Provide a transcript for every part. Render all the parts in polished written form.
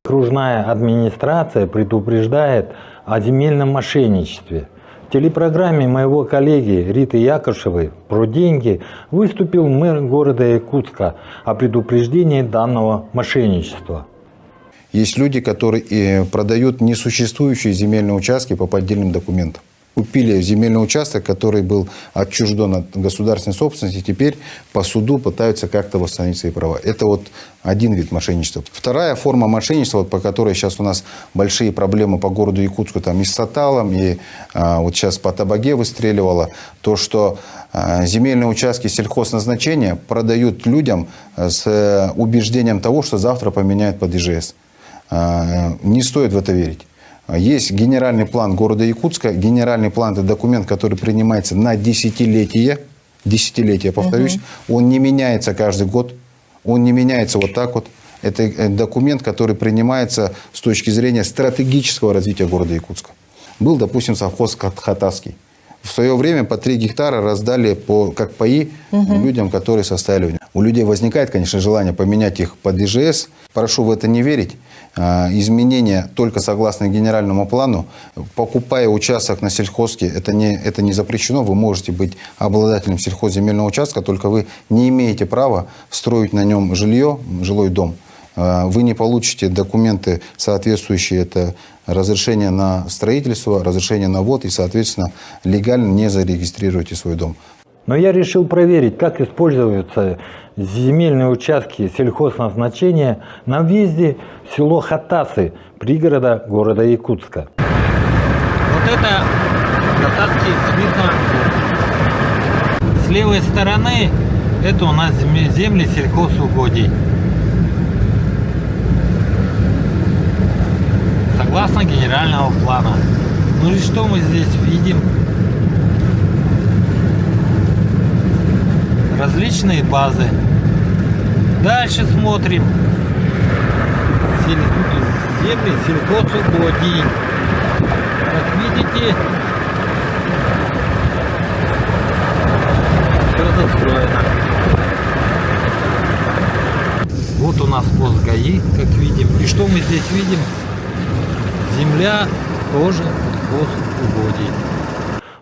Окружная администрация предупреждает о земельном мошенничестве. В телепрограмме моего коллеги Риты Якушевой «Про деньги» выступил мэр города Якутска о предупреждении данного мошенничества. Есть люди, которые продают несуществующие земельные участки по поддельным документам. Купили земельный участок, который был отчужден от государственной собственности, и теперь по суду пытаются как-то восстановить свои права. Это вот один вид мошенничества. Вторая форма мошенничества, по которой сейчас у нас большие проблемы по городу Якутску, там и с Саталом, и вот сейчас по Табаге выстреливало, то, что земельные участки сельхозназначения продают людям с убеждением того, что завтра поменяют под ИЖС. Не стоит в это верить. Есть генеральный план города Якутска. Генеральный план – это документ, который принимается на десятилетие. Десятилетие, повторюсь. Он не меняется каждый год. Он не меняется вот так вот. Это документ, который принимается с точки зрения стратегического развития города Якутска. Был, допустим, совхоз Хатасский. В свое время по 3 гектара раздали как паи людям, которые составили. У людей возникает, конечно, желание поменять их под ИЖС. Прошу в это не верить. Изменения только согласно генеральному плану. Покупая участок на сельхозке, это не запрещено. Вы можете быть обладателем сельхозземельного участка, только вы не имеете права строить на нем жилье, жилой дом. Вы не получите документы, соответствующие это разрешение на строительство, разрешение на ввод и, соответственно, легально не зарегистрируете свой дом. Но я решил проверить, как используются земельные участки сельхозназначения на въезде в село Хатасы, пригорода города Якутска. Вот это Хатасский видно. С левой стороны это у нас земли сельхозугодий. Согласно генерального плана. Ну и что мы здесь видим? Различные базы. Дальше смотрим. Земли сельхозугодий. Как видите, все застроено. Вот у нас пост ГАИ, как видим. И что мы здесь видим? Земля тоже сельхозугодий.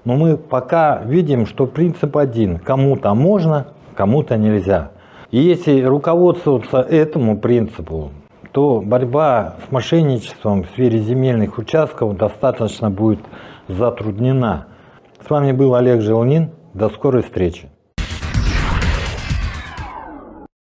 Но мы пока видим, что принцип один. Кому-то можно, кому-то нельзя. И если руководствоваться этому принципу, то борьба с мошенничеством в сфере земельных участков достаточно будет затруднена. С вами был Олег Желнин. До скорой встречи.